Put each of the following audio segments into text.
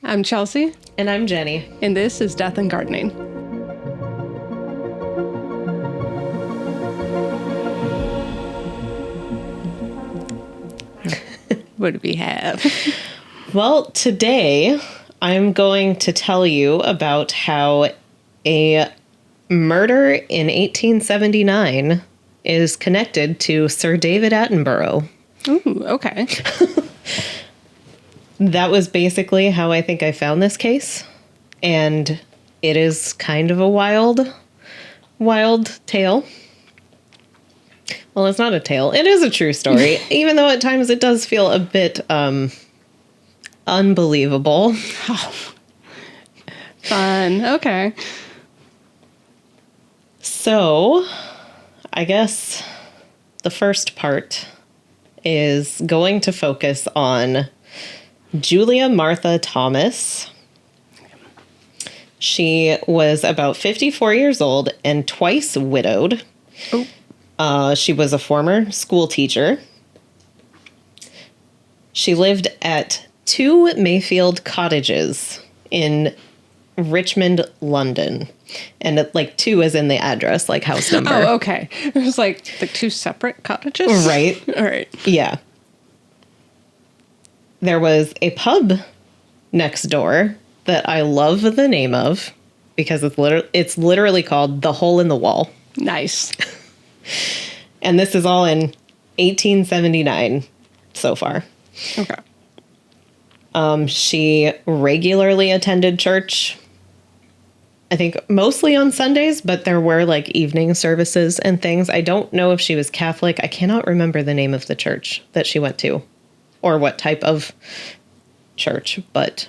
I'm Chelsea. And I'm Jenny. And this is Death and Gardening. What do we have? Well, today I'm going to tell you about how a murder in 1879 is connected to Sir David Attenborough. Ooh, okay. That was basically how I think I found this case. And it is kind of a wild tale. Well, it's not a tale. It is a true story, even though at times it does feel a bit unbelievable. Oh. Fun. Okay. So, I guess the first part is going to focus on Julia Martha Thomas. She was about 54 years old and twice widowed. Oh. She was a former school teacher. She lived at 2 Mayfield cottages in Richmond, London. And 2 is in the address, like house number. Oh, okay. It was like 2 separate cottages? Right. All right. Yeah. There was a pub next door that I love the name of because it's literally called The Hole in the Wall. Nice. And this is all in 1879 so far. Okay. She regularly attended church, I think mostly on Sundays, but there were evening services and things. I don't know if she was Catholic. I cannot remember the name of the church that she went to or what type of church, but...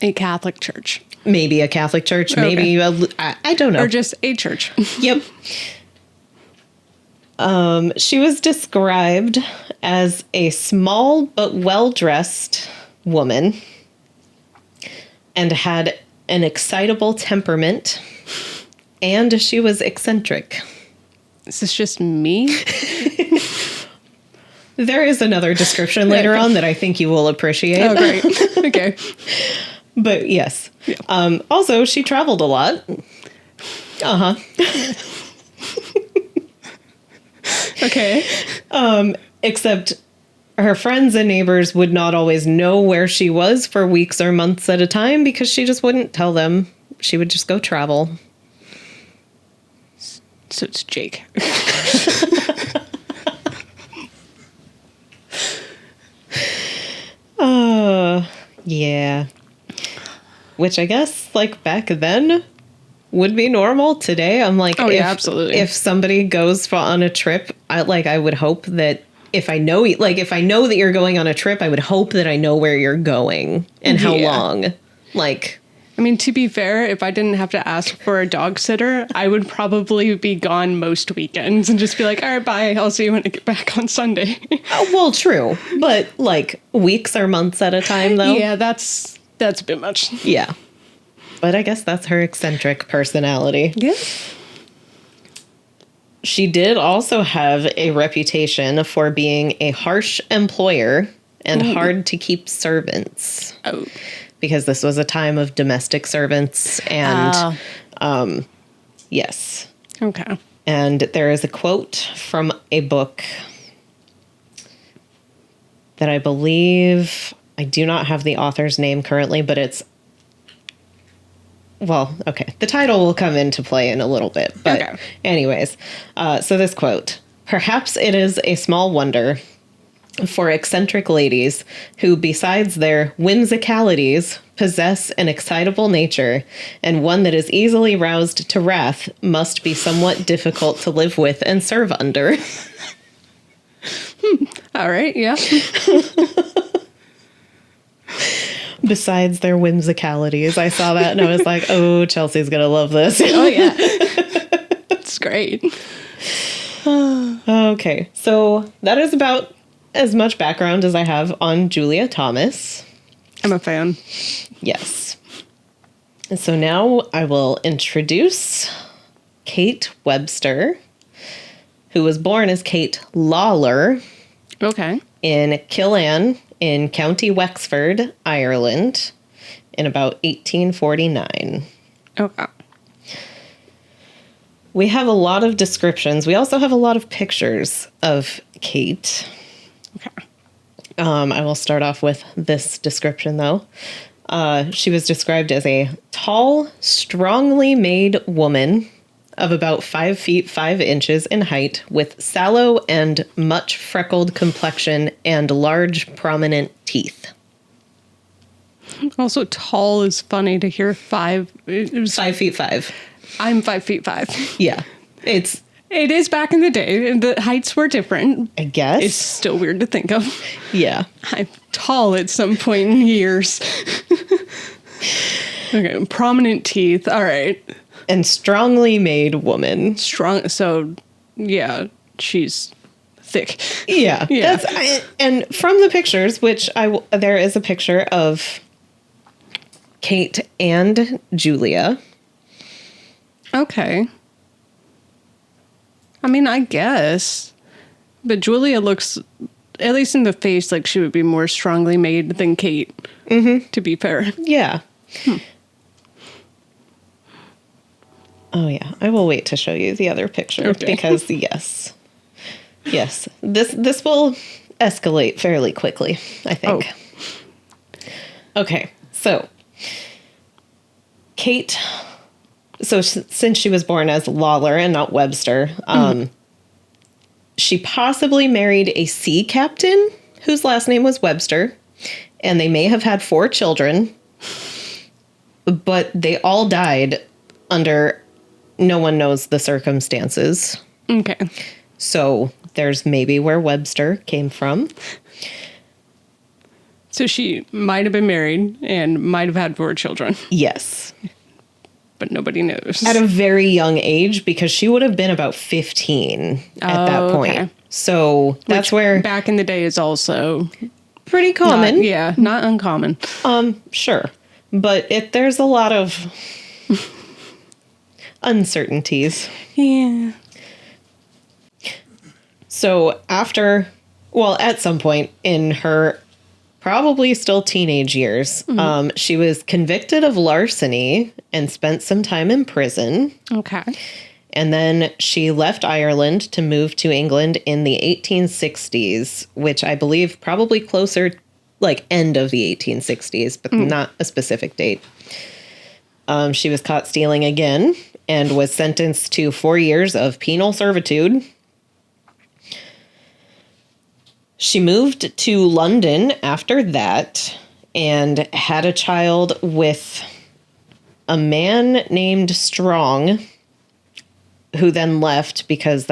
A Catholic church. Maybe a Catholic church, Okay. maybe I don't know. Or just a church. Yep. She was described as a small but well-dressed woman and had an excitable temperament, and she was eccentric. Is this just me? There is another description later on that I think you will appreciate. Oh, great. Okay. But yes. Yeah. Also, she traveled a lot. Uh-huh. Okay. Except her friends and neighbors would not always know where she was for weeks or months at a time because she just wouldn't tell them. She would just go travel. So it's Jake. Yeah. Which I guess, back then would be normal. Today, I'm like, oh, yeah, absolutely. If somebody goes on a trip, I would hope that if I know that you're going on a trip, I would hope that I know where you're going and how long. I mean, to be fair, if I didn't have to ask for a dog sitter, I would probably be gone most weekends and just be like, all right, bye. I'll see you when I get back on Sunday. Well, true. But weeks or months at a time, though. Yeah, that's a bit much. Yeah. But I guess that's her eccentric personality. Yeah. She did also have a reputation for being a harsh employer and hard to keep servants. Oh. Because this was a time of domestic servants and, yes. Okay. And there is a quote from a book that I believe, I do not have the author's name currently, but it's, well, okay. The title will come into play in a little bit. But anyways, so this quote, "Perhaps it is a small wonder for eccentric ladies who, besides their whimsicalities, possess an excitable nature, and one that is easily roused to wrath must be somewhat difficult to live with and serve under." All right, yeah. Besides their whimsicalities. I saw that and I was like, oh, Chelsea's going to love this. Oh, yeah. It's great. Okay, so that is about as much background as I have on Julia Thomas. I'm a fan. Yes. And so now I will introduce Kate Webster, who was born as Kate Lawler. Okay. In Killan in County Wexford, Ireland, in about 1849. Okay. We have a lot of descriptions. We also have a lot of pictures of Kate. Okay. I will start off with this description, though. She was described as a tall, strongly made woman of about 5 feet 5 inches in height, with sallow and much freckled complexion and large, prominent teeth. Also, tall is funny to hear 5. It was 5 feet 5. I'm 5 feet 5. Yeah. It is back in the day. The heights were different. I guess. It's still weird to think of. Yeah. I'm tall at some point in years. Okay, prominent teeth. All right. And strongly made woman. Strong. So, yeah, she's thick. Yeah. Yeah. And from the pictures, which there is a picture of Kate and Julia. Okay. I mean, I guess. But Julia looks, at least in the face, like she would be more strongly made than Kate, to be fair. Yeah. Oh, yeah. I will wait to show you the other picture because, yes. Yes. This will escalate fairly quickly, I think. Oh. Okay. So, Kate... So since she was born as Lawler and not Webster, she possibly married a sea captain whose last name was Webster, and they may have had 4 children, but they all died under no one knows the circumstances. Okay. So there's maybe where Webster came from. So she might have been married and might have had 4 children. Yes. But nobody knows. At a very young age, because she would have been about 15 at that point. Okay. So that's where... Back in the day is also... pretty common. Not uncommon. Sure. But there's a lot of uncertainties. Yeah. So at some point in her probably still teenage years, she was convicted of larceny and spent some time in prison. Okay. And then she left Ireland to move to England in the 1860s, which I believe probably closer, like end of the 1860s, but not a specific date. She was caught stealing again and was sentenced to 4 years of penal servitude. She moved to London after that and had a child with a man named Strong, who then left because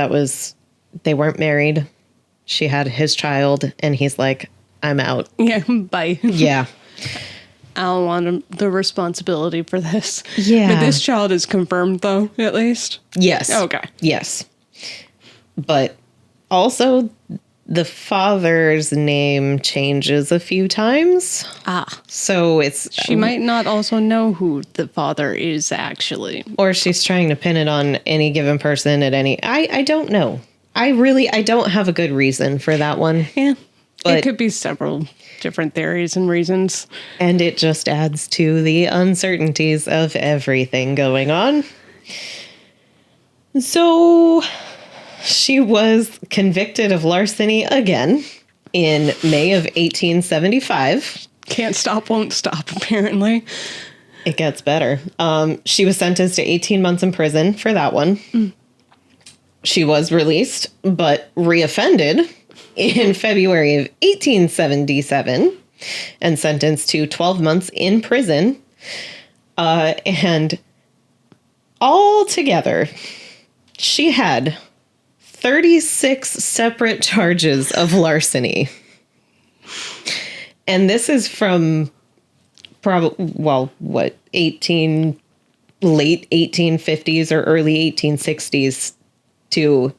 they weren't married. She had his child, and he's like, I'm out. Yeah, bye. Yeah. I don't want the responsibility for this. Yeah. But this child is confirmed, though, at least? Yes. Okay. Yes. But also, the father's name changes a few times. So she might not also know who the father is, actually. Or she's trying to pin it on any given person at any... I don't know. I don't have a good reason for that one. Yeah. But it could be several different theories and reasons. And it just adds to the uncertainties of everything going on. So... she was convicted of larceny again in May of 1875. Can't stop, won't stop, apparently. It gets better. She was sentenced to 18 months in prison for that one. She was released, but reoffended in February of 1877 and sentenced to 12 months in prison. And altogether, she had 36 separate charges of larceny. And this is from late 1850s or early 1860s to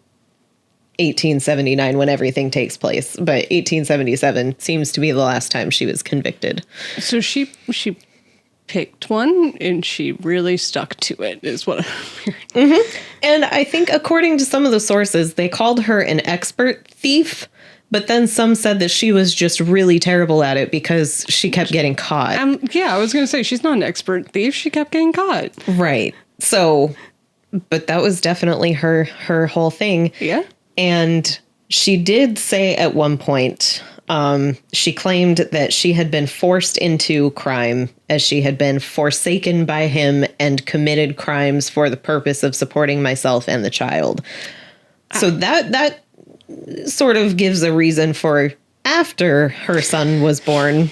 1879 when everything takes place. But 1877 seems to be the last time she was convicted. So she picked one and she really stuck to it, is what I'm hearing. And I think according to some of the sources, they called her an expert thief, But then some said that she was just really terrible at it because she kept getting caught. Yeah, I was going to say, she's not an expert thief. She kept getting caught. Right. So, but that was definitely her whole thing. Yeah. And she did say at one point, she claimed that she had been forced into crime as she had been forsaken by him and committed crimes for the purpose of supporting myself and the child. So that sort of gives a reason for after her son was born,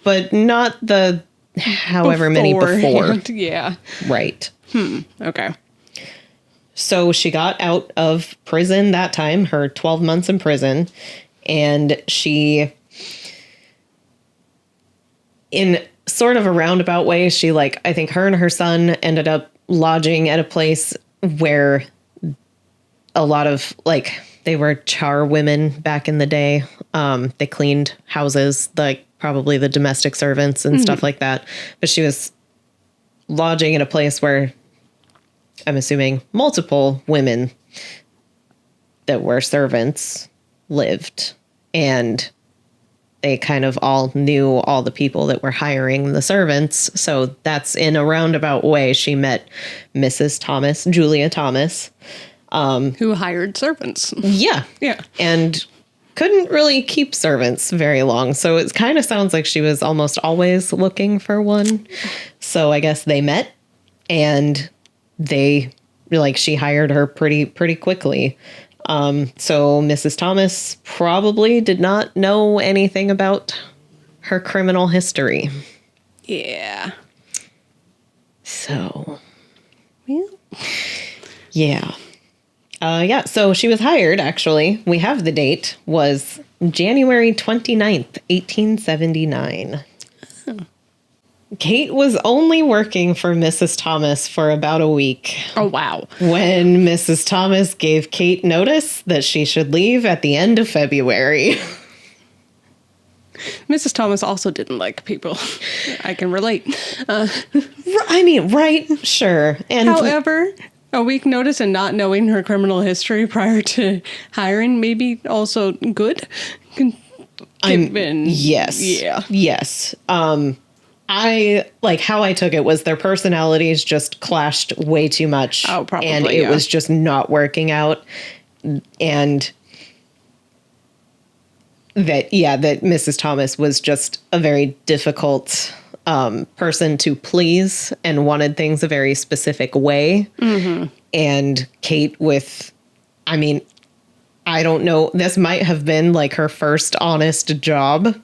but not the however many before. Yeah. Right. Okay. So she got out of prison that time, her 12 months in prison, and she, in sort of a roundabout way, she, like, I think her and her son ended up lodging at a place where a lot of, like, they were char women back in the day. They cleaned houses, like probably the domestic servants and stuff like that. But she was lodging in a place where I'm assuming multiple women that were servants lived. And they kind of all knew all the people that were hiring the servants. So that's in a roundabout way she met Mrs. Thomas, Julia Thomas. Who hired servants. Yeah. Yeah. And couldn't really keep servants very long. So it kind of sounds like she was almost always looking for one. So I guess they met and she hired her pretty quickly. So Mrs. Thomas probably did not know anything about her criminal history. Yeah. So, yeah. So she was hired, actually. We have the date, was January 29th, 1879. Oh. Kate was only working for Mrs. Thomas for about a week. Oh, wow. When Mrs. Thomas gave Kate notice that she should leave at the end of February. Mrs. Thomas also didn't like people. I can relate. Right, sure. And however, a week notice and not knowing her criminal history prior to hiring may be also good. Yes. Yeah. Yes. I like how I took it was their personalities just clashed way too much. Oh, probably. And it was just not working out. And that Mrs. Thomas was just a very difficult person to please and wanted things a very specific way. Mm-hmm. And Kate I don't know, this might have been like her first honest job.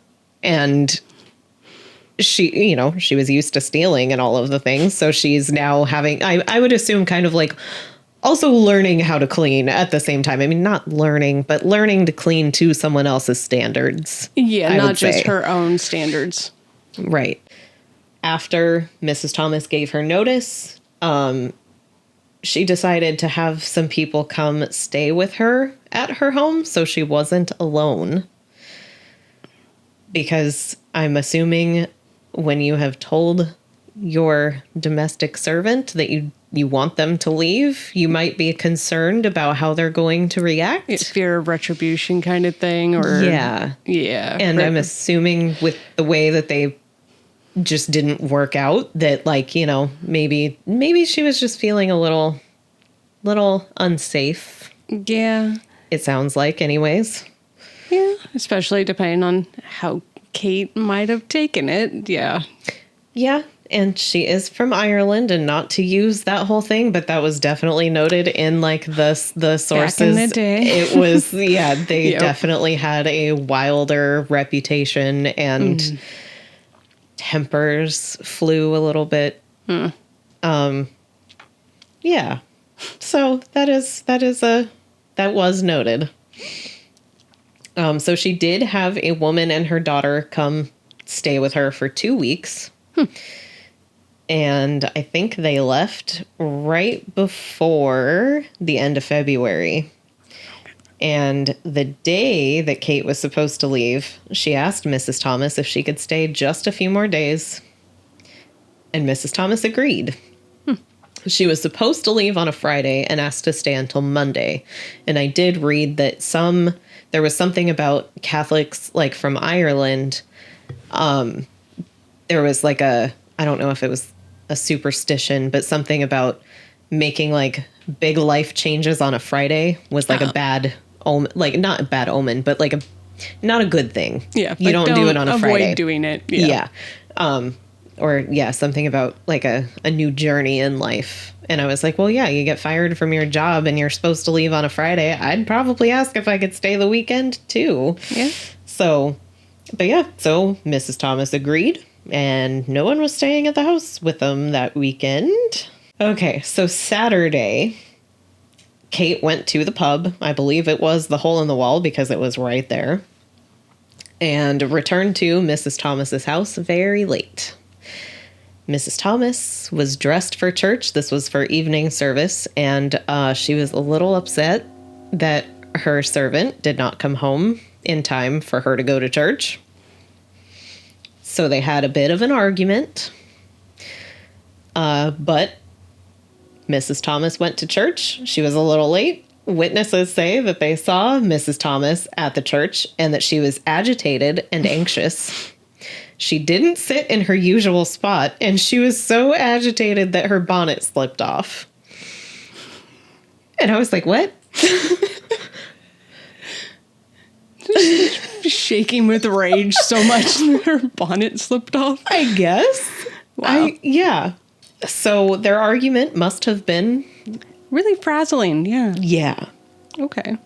And she was used to stealing and all of the things. So she's now having, I would assume kind of like also learning how to clean at the same time. I mean, not learning, but learning to clean to someone else's standards. Yeah, not just her own standards. Right. After Mrs. Thomas gave her notice, she decided to have some people come stay with her at her home so she wasn't alone. Because I'm assuming when you have told your domestic servant that you want them to leave, you might be concerned about how they're going to react. It's fear of retribution kind of thing, or yeah. And I'm assuming with the way that they just didn't work out, that maybe she was just feeling a little unsafe. Yeah. It sounds like, anyways. Yeah, especially depending on how Kate might have taken it. Yeah. Yeah. And she is from Ireland, and not to use that whole thing, but that was definitely noted in the sources. Back in the day. It was, they definitely had a wilder reputation, and tempers flew a little bit. Yeah. So that was noted. So she did have a woman and her daughter come stay with her for 2 weeks. And I think they left right before the end of February. And the day that Kate was supposed to leave, she asked Mrs. Thomas if she could stay just a few more days. And Mrs. Thomas agreed. She was supposed to leave on a Friday and asked to stay until Monday. And I did read that there was something about Catholics, like from Ireland. There was like I don't know if it was a superstition, but something about making like big life changes on a Friday was like a bad omen, like not a bad omen, but like not a good thing. Yeah. You don't do it on a Friday. Avoid doing it. Yeah. Something about like a new journey in life. And I was like, well, yeah, you get fired from your job and you're supposed to leave on a Friday. I'd probably ask if I could stay the weekend too. Yeah. So Mrs. Thomas agreed, and no one was staying at the house with them that weekend. Okay, so Saturday, Kate went to the pub. I believe it was the Hole in the Wall because it was right there. And returned to Mrs. Thomas's house very late. Mrs. Thomas was dressed for church. This was for evening service, and she was a little upset that her servant did not come home in time for her to go to church. So they had a bit of an argument. But Mrs. Thomas went to church. She was a little late. Witnesses say that they saw Mrs. Thomas at the church and that she was agitated and anxious. She didn't sit in her usual spot, and she was so agitated that her bonnet slipped off. And I was like, what? Shaking with rage so much that her bonnet slipped off. I guess. Wow. Yeah. So their argument must have been really frazzling. Yeah. Yeah. Okay.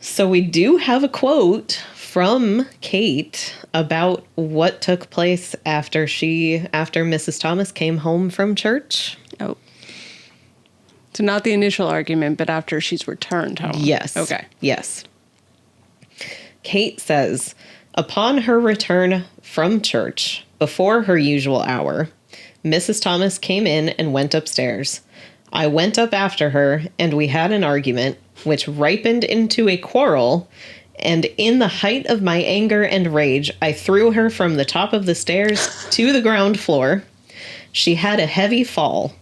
So we do have a quote from Kate about what took place after Mrs. Thomas came home from church. Oh. So not the initial argument, but after she's returned home. Yes. Okay. Yes. Kate says, upon her return from church, before her usual hour, Mrs. Thomas came in and went upstairs. I went up after her, and we had an argument, which ripened into a quarrel, and in the height of my anger and rage, I threw her from the top of the stairs to the ground floor. She had a heavy fall.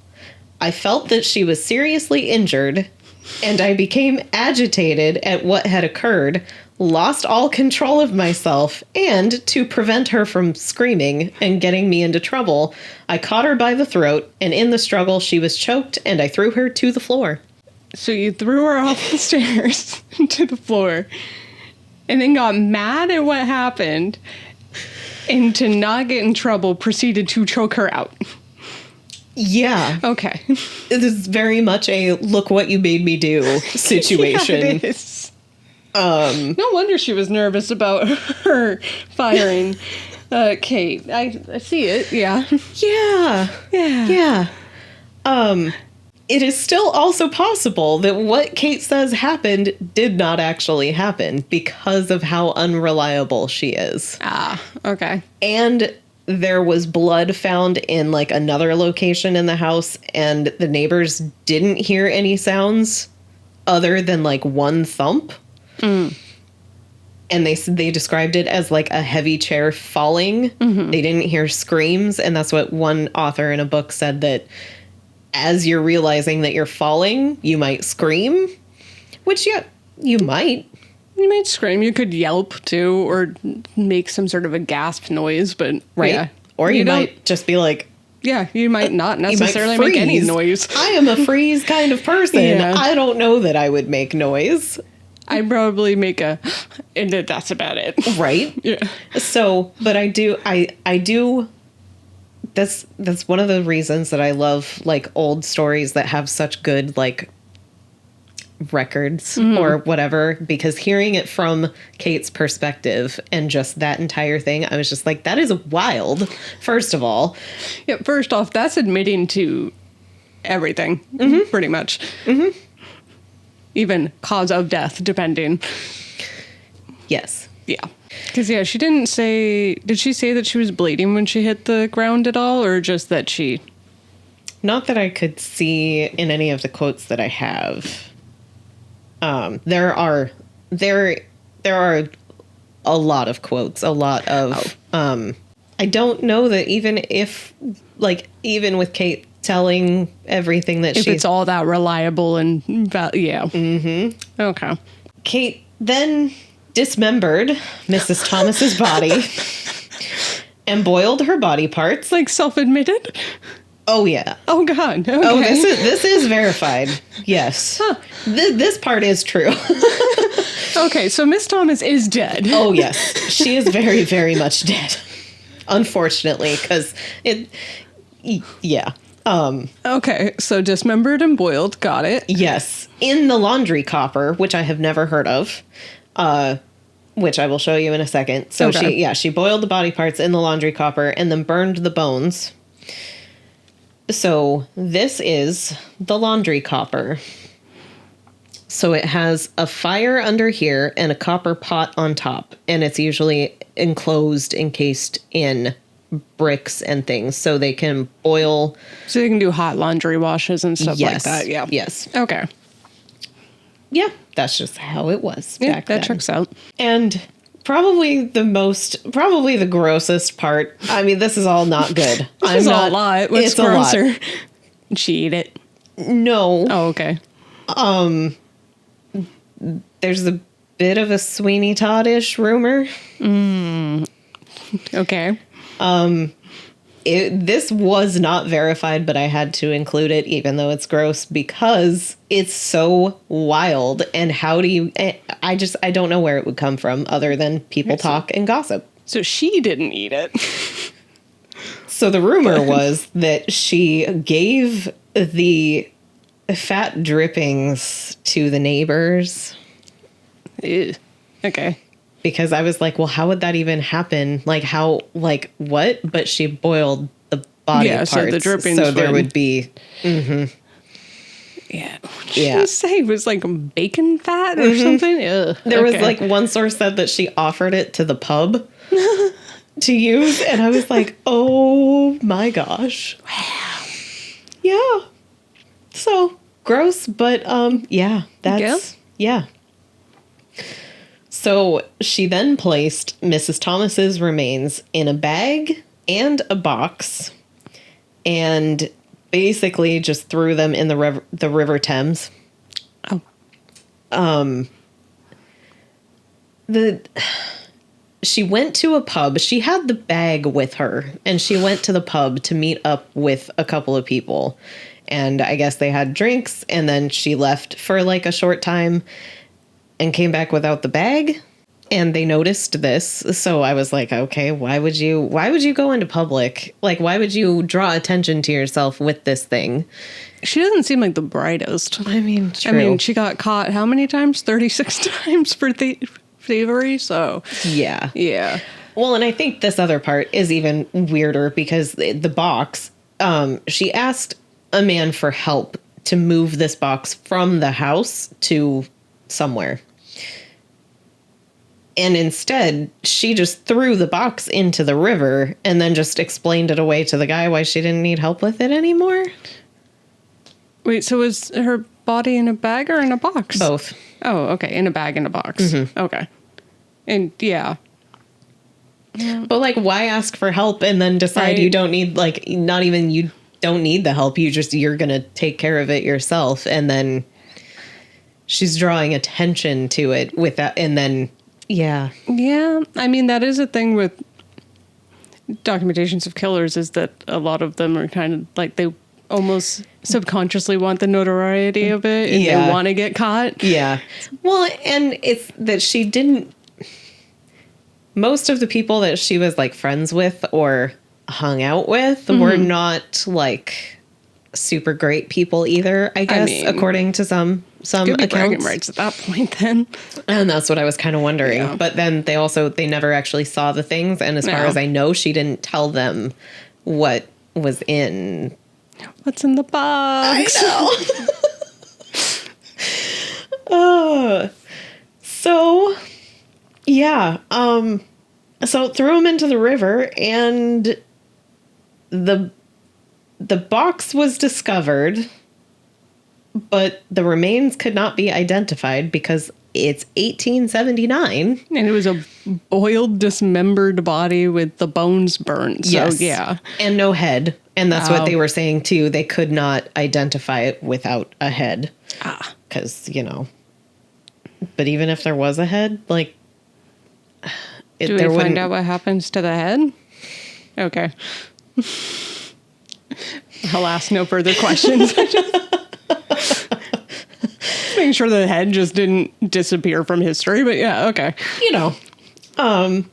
I felt that she was seriously injured, and I became agitated at what had occurred, lost all control of myself, and to prevent her from screaming and getting me into trouble, I caught her by the throat, and in the struggle she was choked, and I threw her to the floor. So you threw her off the stairs to the floor, and then got mad at what happened, and to not get in trouble, proceeded to choke her out. Yeah. Okay. It is very much a look what you made me do situation. Yeah, it is. No wonder she was nervous about her firing Kate. I see it. Yeah. Yeah. Yeah. Yeah. It is still also possible that what Kate says happened did not actually happen because of how unreliable she is. Ah, okay. And there was blood found in like another location in the house, and the neighbors didn't hear any sounds other than like one thump. Mm. And they described it as like a heavy chair falling. Mm-hmm. They didn't hear screams, and that's what one author in a book said, that as you're realizing that you're falling, you might scream, which, yeah, you might. You might scream. You could yelp, too, or make some sort of a gasp noise, but... Right. Yeah. Or you might just be like... Yeah, you might not necessarily make any noise. I am a freeze kind of person. Yeah. I don't know that I would make noise. I'd probably make and that's about it. Right? Yeah. So, but I do... That's one of the reasons that I love like old stories that have such good like records or whatever, because hearing it from Kate's perspective and just that entire thing, I was just like, that is wild. First of all, yeah. First off, that's admitting to everything, pretty much, even cause of death, depending. Yes. Yeah. Because, yeah, she didn't say... Did she say that she was bleeding when she hit the ground at all? Or just that she... Not that I could see in any of the quotes that I have. There are a lot of quotes. A lot of... I don't know that even with Kate telling everything that if it's all that reliable and yeah. Mm-hmm. Okay. Kate then dismembered Mrs. Thomas's body and boiled her body parts. Like self-admitted? Oh yeah. Oh god. Okay. Oh, this is verified. Yes. Huh. This part is true. Okay, so Miss Thomas is dead. Oh yes, she is very, very much dead. Unfortunately, because yeah. Okay, so dismembered and boiled. Got it. Yes, in the laundry copper, which I have never heard of, which I will show you in a second. So she boiled the body parts in the laundry copper and then burned the bones. So this is the laundry copper. So it has a fire under here and a copper pot on top, and it's usually encased in bricks and things, so they can boil. So they can do hot laundry washes and stuff like that. Yeah. Yes. Okay. Yeah, that's just how it was back then. That checks out. And probably the grossest part. I mean, this is all not good. It's a lot. What's grosser? She eat it? No. Oh, okay. There's a bit of a Sweeney Todd-ish rumor. Okay. This was not verified, but I had to include it, even though it's gross, because it's so wild. And how do you? I don't know where it would come from, other than people talk and gossip. So she didn't eat it. So the rumor was that she gave the fat drippings to the neighbors. Ew. Okay. Because I was like, well, how would that even happen? Like, what? But she boiled the body parts. So the drippings. So there would be. Mm-hmm. Yeah. What did she say? It was like bacon fat or something? Ugh. There was like one source said that she offered it to the pub to use. And I was like, oh my gosh. Wow. Yeah. So gross, but yeah, yeah. So she then placed Mrs. Thomas's remains in a bag and a box and basically just threw them in the River Thames. Oh. She went to a pub. She had the bag with her, and she went to the pub to meet up with a couple of people. And I guess they had drinks, and then she left for like a short time and came back without the bag, and they noticed this. So I was like, okay, why would you go into public? Like, why would you draw attention to yourself with this thing? She doesn't seem like the brightest. I mean, true. I mean, she got caught how many times? 36 times for thievery. So yeah. Well, and I think this other part is even weirder because the box. She asked a man for help to move this box from the house to somewhere. And instead, she just threw the box into the river and then just explained it away to the guy why she didn't need help with it anymore. Wait, so was her body in a bag or in a box? Both. Oh, okay. In a bag, in a box. Mm-hmm. Okay. And yeah. But like, why ask for help and then decide you don't need, like, not even you don't need the help. You're going to take care of it yourself. And then she's drawing attention to it with that. And then, yeah. Yeah. I mean, that is a thing with documentations of killers, is that a lot of them are kind of like, they almost subconsciously want the notoriety of it and they want to get caught. Yeah. Well, and it's that she didn't, most of the people that she was like friends with or hung out with were not like super great people either, I guess, according to some accounts. Bragging rights at that point then. And that's what I was kind of wondering. Yeah. But then they never actually saw the things. And as far as I know, she didn't tell them what was in. What's in the box? I know. So, yeah. So threw him into the river, and the box was discovered but the remains could not be identified because it's 1879. And it was a boiled, dismembered body with the bones burnt. So, yes. yeah. And no head. And that's what they were saying, too. They could not identify it without a head. Because, but even if there was a head, like... Do we find out what happens to the head? Okay. I'll ask no further questions. Making sure the head just didn't disappear from history, but yeah, okay. I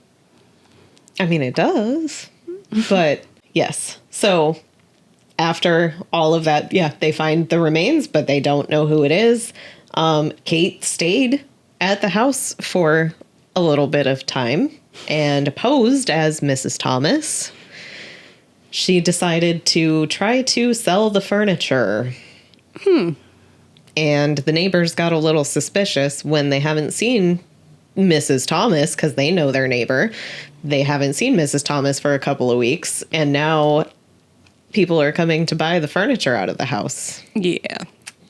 mean, it does, but yes. So after all of that, they find the remains, but they don't know who it is. Kate stayed at the house for a little bit of time and posed as Mrs. Thomas. She decided to try to sell the furniture. And the neighbors got a little suspicious when they haven't seen Mrs. Thomas, because they know their neighbor. They haven't seen Mrs. Thomas for a couple of weeks, and now people are coming to buy the furniture out of the house. Yeah.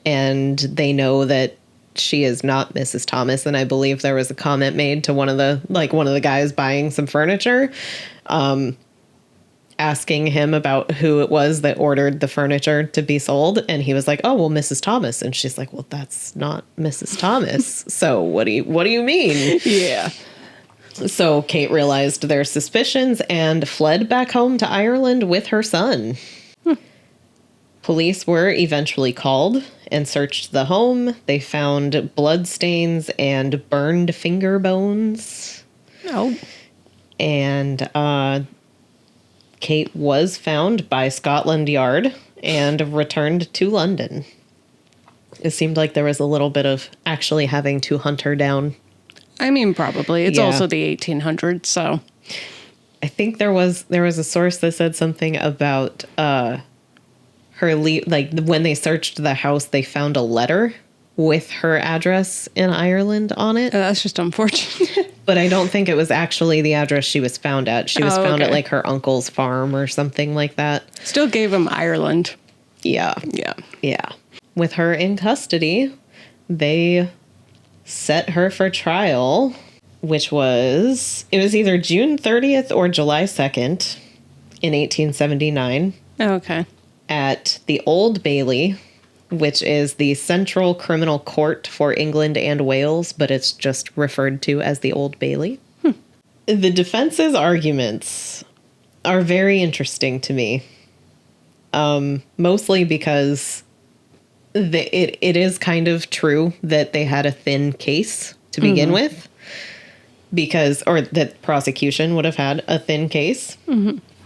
And they know that she is not Mrs. Thomas, and I believe there was a comment made to one of the guys buying some furniture, asking him about who it was that ordered the furniture to be sold. And he was like, oh, well, Mrs. Thomas. And she's like, well, that's not Mrs. Thomas. So what do you mean? Yeah. So Kate realized their suspicions and fled back home to Ireland with her son. Police were eventually called and searched the home. They found bloodstains and burned finger bones. Oh. And, Kate was found by Scotland Yard and returned to London. It seemed like there was a little bit of actually having to hunt her down. I mean, probably. It's also the 1800s, so. I think there was a source that said something about her when they searched the house, they found a letter with her address in Ireland on it. That's just unfortunate. But I don't think it was actually the address she was found at. She was found at her uncle's farm or something like that. Still gave him Ireland. Yeah. Yeah. Yeah. With her in custody, they set her for trial, which was either June 30th or July 2nd in 1879. Okay. At the Old Bailey, which is the Central Criminal Court for England and Wales, but it's just referred to as the Old Bailey. The defense's arguments are very interesting to me, mostly because it is kind of true that they had a thin case to begin with, or that prosecution would have had a thin case.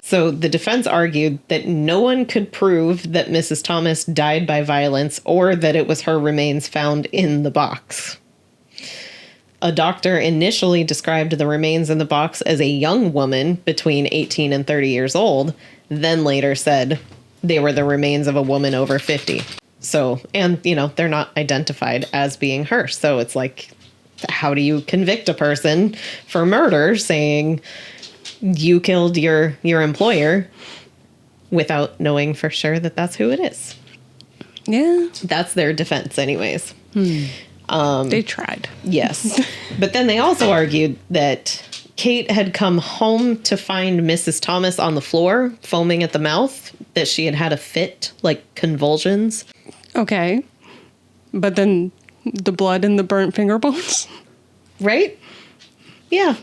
So the defense argued that no one could prove that Mrs. Thomas died by violence or that it was her remains found in the box. A doctor initially described the remains in the box as a young woman between 18 and 30 years old, then later said they were the remains of a woman over 50. So, and, they're not identified as being her. So it's like, how do you convict a person for murder saying you killed your employer without knowing for sure that that's who it is? Yeah. That's their defense anyways. They tried. Yes. But then they also argued that Kate had come home to find Mrs. Thomas on the floor, foaming at the mouth, that she had had a fit, like convulsions. Okay. But then the blood and the burnt finger bones? Right? Yeah.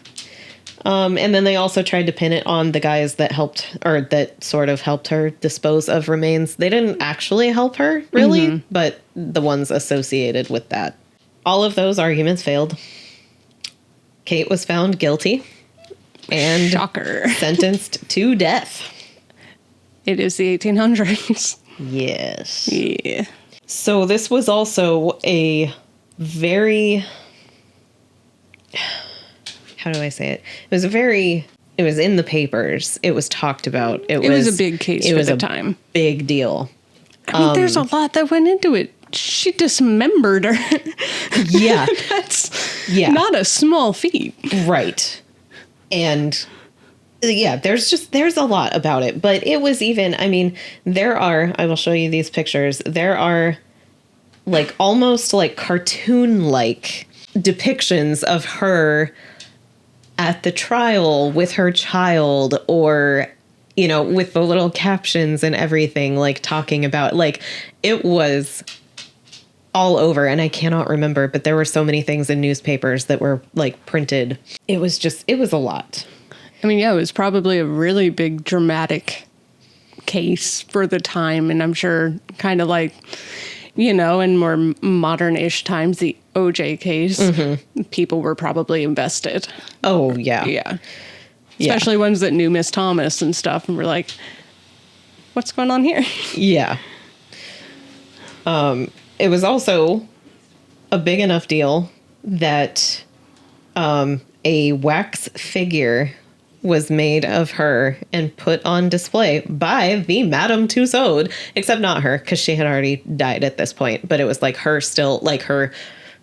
And then they also tried to pin it on the guys that sort of helped her dispose of remains. They didn't actually help her, really, but the ones associated with that. All of those arguments failed. Kate was found guilty and Shocker. sentenced to death. It is the 1800s. Yes. Yeah. So this was also a very... How do I say it? It was in the papers. It was talked about. It was a big case for the time. Big deal. I mean, there's a lot that went into it. She dismembered her. Yeah. That's not a small feat. Right. And there's a lot about it. But it was I will show you these pictures. There are like almost like cartoon-like depictions of her at the trial with her child, or, you know, with the little captions and everything, like talking about, like, it was all over. And I cannot remember, but there were so many things in newspapers that were like printed. It was a lot. I mean, yeah, it was probably a really big dramatic case for the time. And I'm sure kind of like, you know, in more modern-ish times, the OJ case, people were probably invested. Oh, yeah. Yeah. Especially ones that knew Miss Thomas and stuff and were like, what's going on here? Yeah. It was also a big enough deal that a wax figure was made of her and put on display by the Madame Tussauds, except not her, because she had already died at this point. But it was like her still, like her,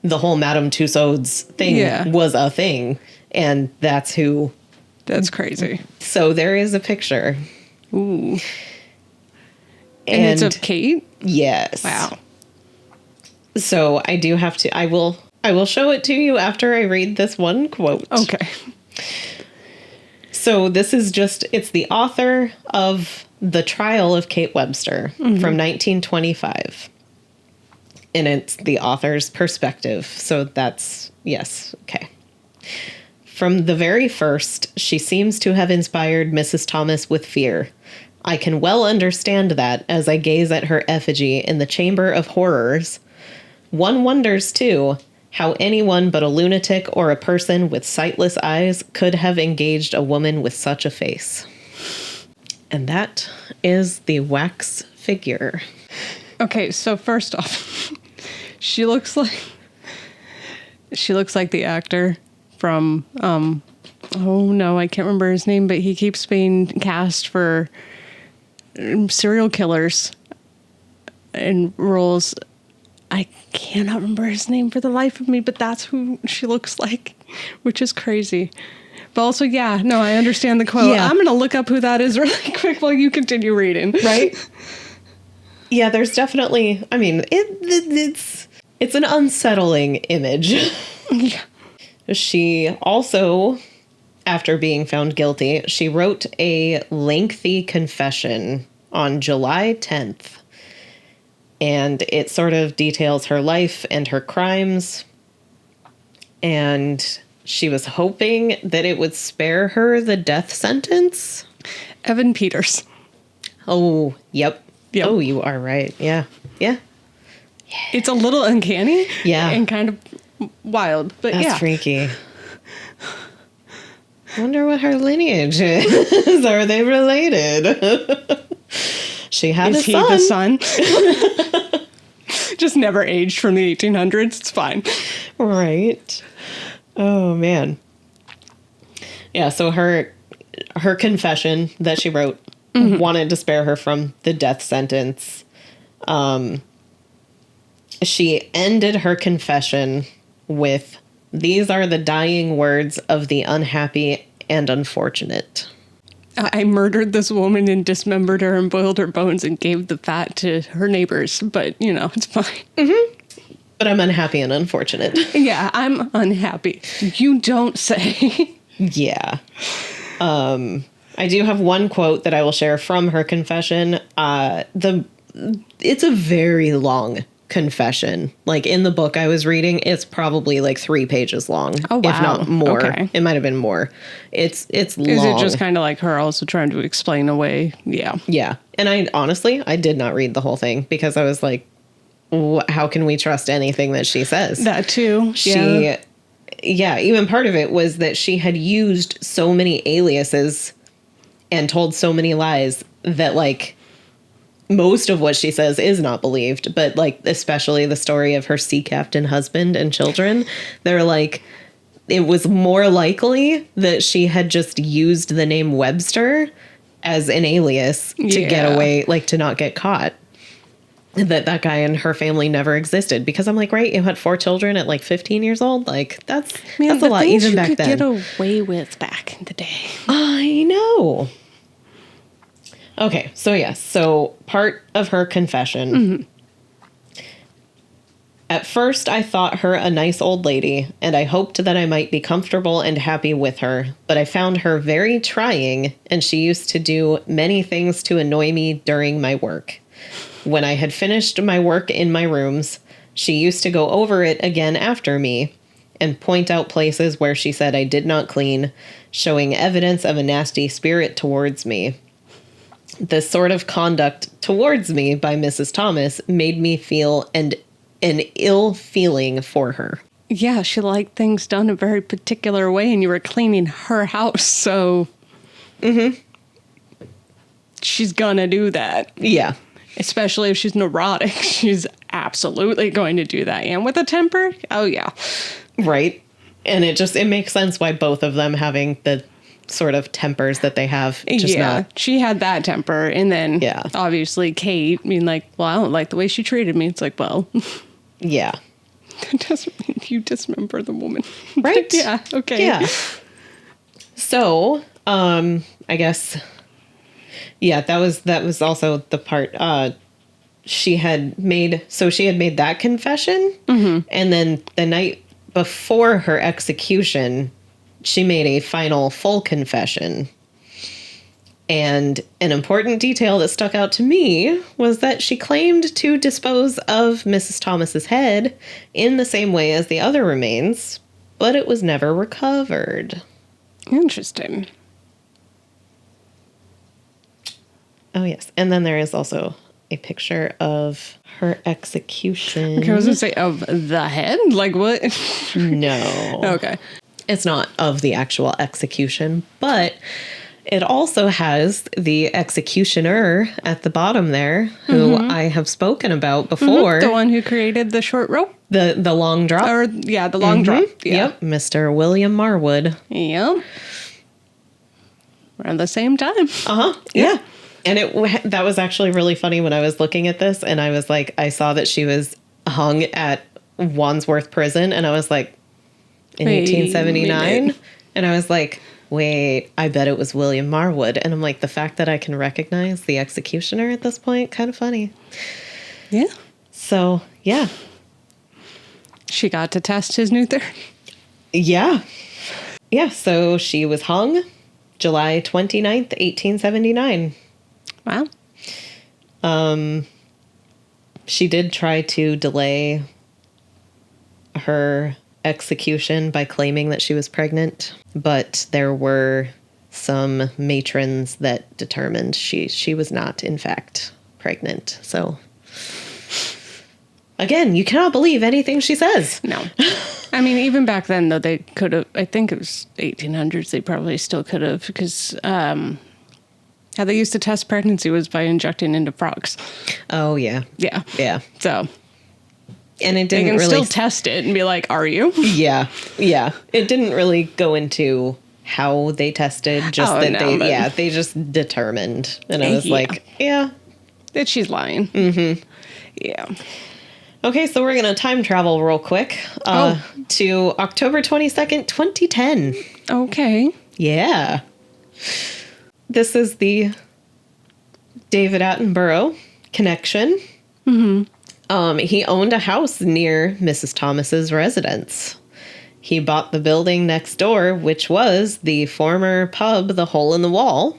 the whole Madame Tussauds thing was a thing. And that's who. That's crazy. So there is a picture. Ooh. And it's of Kate? Yes. Wow. So I do have to, I will show it to you after I read this one quote. Okay. So this is just, it's the author of The Trial of Kate Webster from 1925. And it's the author's perspective. So that's, yes, okay. From the very first, she seems to have inspired Mrs. Thomas with fear. I can well understand that as I gaze at her effigy in the Chamber of Horrors. One wonders, too, how anyone but a lunatic or a person with sightless eyes could have engaged a woman with such a face. And that is the wax figure. Okay, so first off, she looks like the actor from oh no, I can't remember his name, but he keeps being cast for serial killers in roles. I cannot remember his name for the life of me, but that's who she looks like, which is crazy. But also, yeah, no, I understand the quote. Yeah. I'm going to look up who that is really quick while you continue reading. Right? Yeah, there's definitely, I mean, it's an unsettling image. Yeah. She also, after being found guilty, she wrote a lengthy confession on July 10th. And it sort of details her life and her crimes. And she was hoping that it would spare her the death sentence. Evan Peters. Oh, yep. Oh, you are right. Yeah. Yeah. It's a little uncanny. Yeah. And kind of wild, but That's freaky. I wonder what her lineage is. Are they related? She had a son. Is he the son? Just never aged from the 1800s. It's fine. Right. Oh, man. Yeah, so her confession that she wrote wanted to spare her from the death sentence. She ended her confession with, "These are the dying words of the unhappy and unfortunate. I murdered this woman and dismembered her and boiled her bones and gave the fat to her neighbors, but, you know, it's fine." Mm-hmm. But I'm unhappy and unfortunate. Yeah, I'm unhappy. You don't say. Yeah. I do have one quote that I will share from her confession. It's a very long confession. Like, in the book I was reading, it's probably like 3 pages long. Oh, wow. If not more. Okay. It might have been more. It's long. Is it just kind of like her also trying to explain away? Yeah. Yeah. And I did not read the whole thing because I was like, how can we trust anything that she says? That too. Yeah, even part of it was that she had used so many aliases and told so many lies that, like, most of what she says is not believed, but, like, especially the story of her sea captain husband and children, they're like, it was more likely that she had just used the name Webster as an alias to get away, like, to not get caught. That guy and her family never existed, because I'm like, right, you had 4 children at like 15 years old. Like, that's a lot even back then. Get away with back in the day. I know. Okay, so yes, so part of her confession At first, I thought her a nice old lady, and I hoped that I might be comfortable and happy with her, but I found her very trying, and she used to do many things to annoy me during my work. When I had finished my work in my rooms, she used to go over it again after me and point out places where she said I did not clean, showing evidence of a nasty spirit towards me. This sort of conduct towards me by Mrs. Thomas made me feel an ill feeling for her. Yeah, she liked things done a very particular way, and you were cleaning her house, so she's gonna do that. Yeah. Especially if she's neurotic. She's absolutely going to do that. And with a temper, oh yeah. Right. And it makes sense why both of them having the sort of tempers that they have. She had that temper. And then obviously Kate being like, well, I don't like the way she treated me. It's like, well. Yeah. That doesn't mean you dismember the woman. Right. Yeah. Okay. Yeah. So, I guess... Yeah, that was also the part she had made that confession. And then the night before her execution, she made a final full confession. And an important detail that stuck out to me was that she claimed to dispose of Mrs. Thomas's head in the same way as the other remains, but it was never recovered. Interesting. Oh, yes. And then there is also a picture of her execution. Okay, I was going to say, of the head? Like, what? No. Okay. It's not of the actual execution, but it also has the executioner at the bottom there, who I have spoken about before. The one who created the short rope? The long drop? The long drop. Yeah. Yep. Mr. William Marwood. Yep. Around the same time. Uh-huh. Yeah. And that was actually really funny when I was looking at this, and I was like, I saw that she was hung at Wandsworth Prison, and I was like, in 1879? And I was like, wait, I bet it was William Marwood. And I'm like, the fact that I can recognize the executioner at this point, kind of funny. Yeah. So, yeah. She got to test his new theory. Yeah. Yeah, so she was hung July 29th, 1879. Wow. She did try to delay her execution by claiming that she was pregnant, but there were some matrons that determined she was not, in fact, pregnant. So, again, you cannot believe anything she says. No. I mean, even back then, though, they could have, I think it was 1800s, they probably still could have, because how they used to test pregnancy was by injecting into frogs. Oh, yeah. Yeah. Yeah. So. And it didn't really... They can really... still test it and be like, are you? Yeah. Yeah. It didn't really go into how they tested, just they just determined. And I was like, yeah. That she's lying. Mm-hmm. Yeah. Okay, so we're going to time travel real quick to October 22nd, 2010. Okay. Yeah. This is the David Attenborough connection. Mm-hmm. He owned a house near Mrs. Thomas's residence. He bought the building next door, which was the former pub, the Hole in the Wall,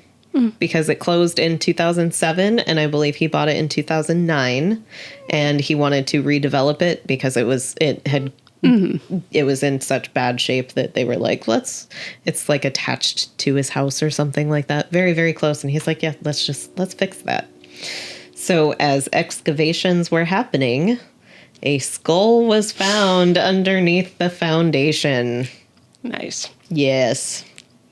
because it closed in 2007, and I believe he bought it in 2009, and he wanted to redevelop it because it was in such bad shape that they were like, it's like attached to his house or something like that. Very, very close. And he's like, yeah, let's fix that. So as excavations were happening, a skull was found underneath the foundation. Nice. Yes.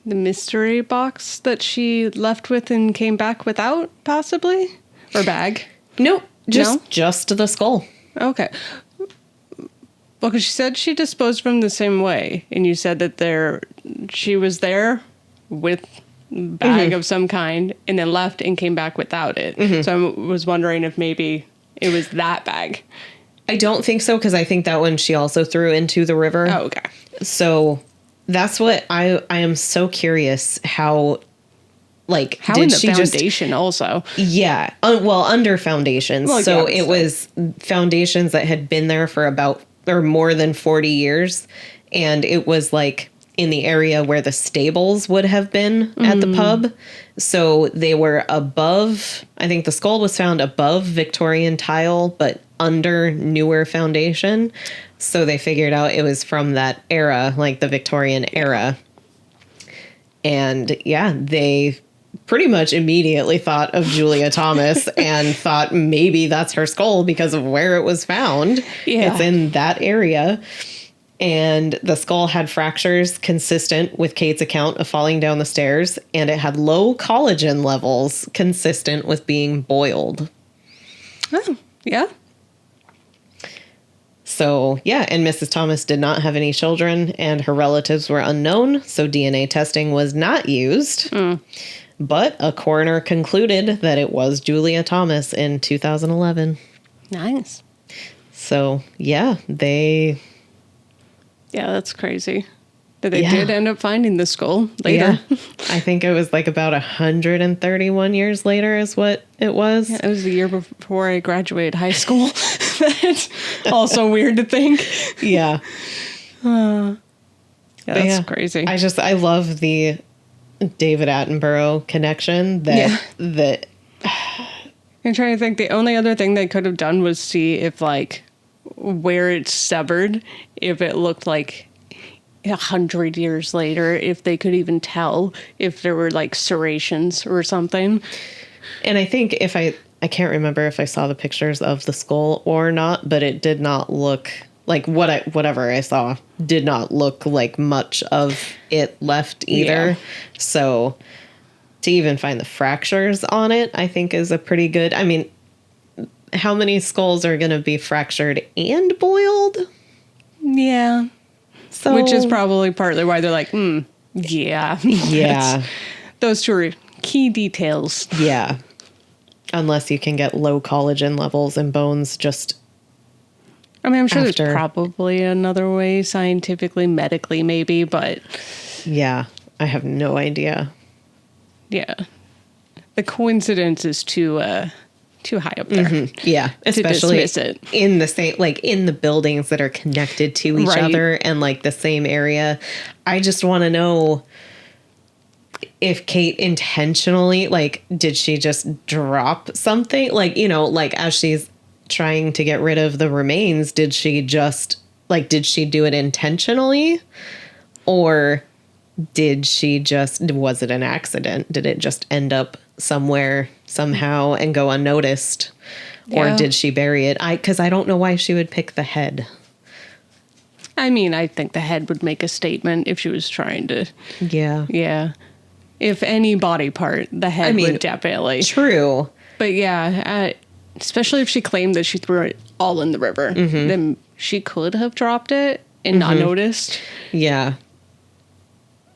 The mystery box that she left with and came back without, possibly? Or bag? Nope. Just the skull. Okay. Well, because she said she disposed of them the same way, and you said that she was there with a bag of some kind, and then left and came back without it. Mm-hmm. So I was wondering if maybe it was that bag. I don't think so, because I think that one she also threw into the river. Oh, okay. So that's what I am so curious how like, How did in the she foundation also? Yeah. Well, under foundations. Well, So yeah, it was foundations that had been there for about or more than 40 years. And it was like in the area where the stables would have been at the pub. So they were above, I think the skull was found above Victorian tile, but under newer foundation. So they figured out it was from that era, like the Victorian era. And yeah, they pretty much immediately thought of Julia Thomas and thought maybe that's her skull because of where it was found. Yeah. It's in that area. And the skull had fractures consistent with Kate's account of falling down the stairs, and it had low collagen levels consistent with being boiled. Oh, yeah. So, yeah, and Mrs. Thomas did not have any children, and her relatives were unknown, so DNA testing was not used. But a coroner concluded that it was Julia Thomas in 2011. Nice. So, yeah, they... Yeah, that's crazy. That they did end up finding the skull later. Yeah. I think it was like about 131 years later is what it was. Yeah, it was the year before I graduated high school. That's also weird to think. Yeah. Yeah, that's crazy. I love the David Attenborough connection that I'm trying to think. The only other thing they could have done was see if, like, where it's severed, if it looked like 100 years later, if they could even tell if there were, like, serrations or something. And I think I can't remember if I saw the pictures of the skull or not, but it did not look like whatever I saw did not look like much of it left either. Yeah. So to even find the fractures on it, I think is a pretty good, I mean, how many skulls are going to be fractured and boiled? Yeah. So, Which is probably partly why they're like, yeah. Yeah. Those two are key details. Yeah. Unless you can get low collagen levels in bones just I mean, I'm sure after. there's probably another way, scientifically, medically, maybe, but... Yeah, I have no idea. Yeah. The coincidence is too high up there. Mm-hmm. Yeah, especially dismiss it. in the same, like in the buildings that are connected to each other and like the same area. I just want to know if Kate intentionally, like, did she just drop something? Like, you know, like as she's trying to get rid of the remains, did she just, like, did she do it intentionally? Or did she just, was it an accident? Did it just end up somewhere somehow and go unnoticed? Yeah. Or did she bury it? Because I don't know why she would pick the head. I mean, I think the head would make a statement if she was trying to... Yeah. Yeah. If any body part, the head would definitely. True. But yeah, especially if she claimed that she threw it all in the river, then she could have dropped it and not noticed. Yeah.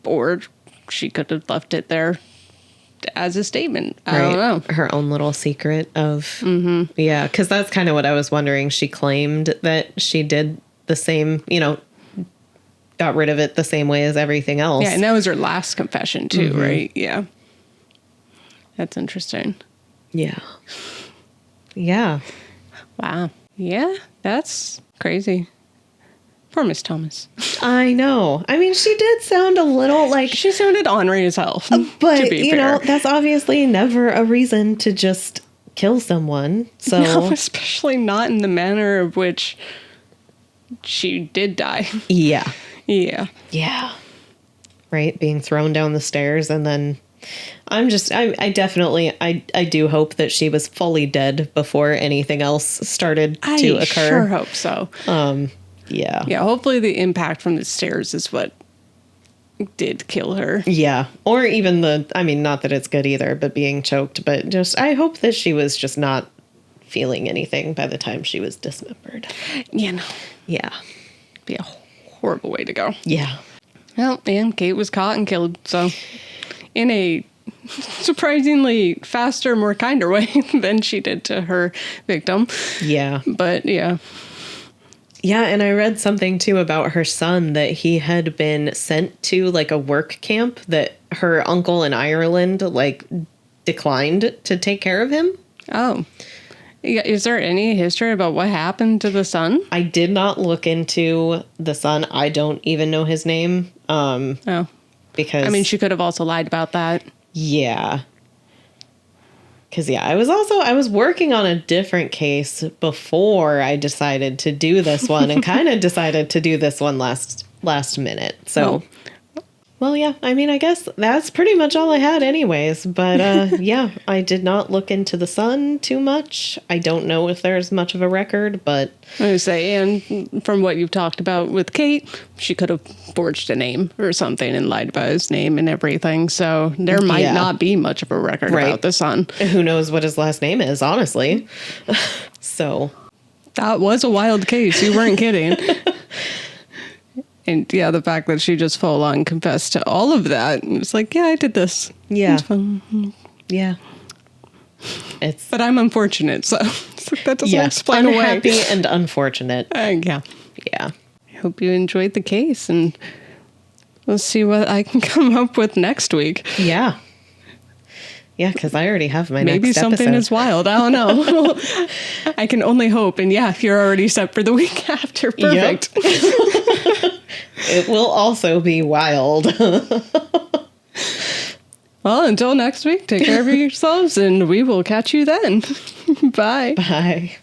Or she could have left it there as a statement. I don't know. Her own little secret of... Yeah, because that's kind of what I was wondering. She claimed that she did the same, you know, got rid of it the same way as everything else. Yeah, and that was her last confession too, right? Yeah. That's interesting. Yeah. Yeah. Wow. Yeah, that's crazy. Poor Miss Thomas. I know. I mean, she did sound a little like... She sounded ornery as hell. But, to be you fair. know, that's obviously never a reason to just kill someone. So No, especially not in the manner of which she did die. Yeah. Yeah. Yeah. Right? Being thrown down the stairs and then... I definitely do hope that she was fully dead before anything else started to occur. I sure hope so. Yeah. Yeah, hopefully the impact from the stairs is what did kill her. Yeah. Or even not that it's good either, but being choked. But just, I hope that she was just not feeling anything by the time she was dismembered. You know. Yeah. Be a horrible way to go. Yeah. Well, and Kate was caught and killed, so in a surprisingly faster, more kinder way than she did to her victim. Yeah. But, yeah. Yeah, and I read something too about her son, that he had been sent to like a work camp that her uncle in Ireland like declined to take care of him. Oh. Yeah, is there any history about what happened to the son? I did not look into the son. I don't even know his name. Oh. Because I mean, she could have also lied about that. Yeah. Because, yeah, I was working on a different case before I decided to do this one, and kind of decided to do this one last minute. So, well, yeah, I mean, I guess that's pretty much all I had anyways. But, yeah, I did not look into the son too much. I don't know if there's much of a record, but... I would say, and from what you've talked about with Kate, she could have forged a name or something and lied about his name and everything. So there might not be much of a record about the son. Who knows what his last name is, honestly. So... That was a wild case. You weren't kidding. And yeah, the fact that she just full on confessed to all of that. And it's like, yeah, I did this. Yeah. It's fun. Yeah. But I'm unfortunate, so that doesn't explain away. Unhappy and unfortunate. Yeah. Yeah. I hope you enjoyed the case, and we'll see what I can come up with next week. Yeah. Yeah, because I already have my next episode. Maybe something is wild. I don't know. I can only hope. And yeah, you're already set for the week after. Perfect. Yep. It will also be wild. Well, until next week, take care of yourselves, and we will catch you then. Bye. Bye.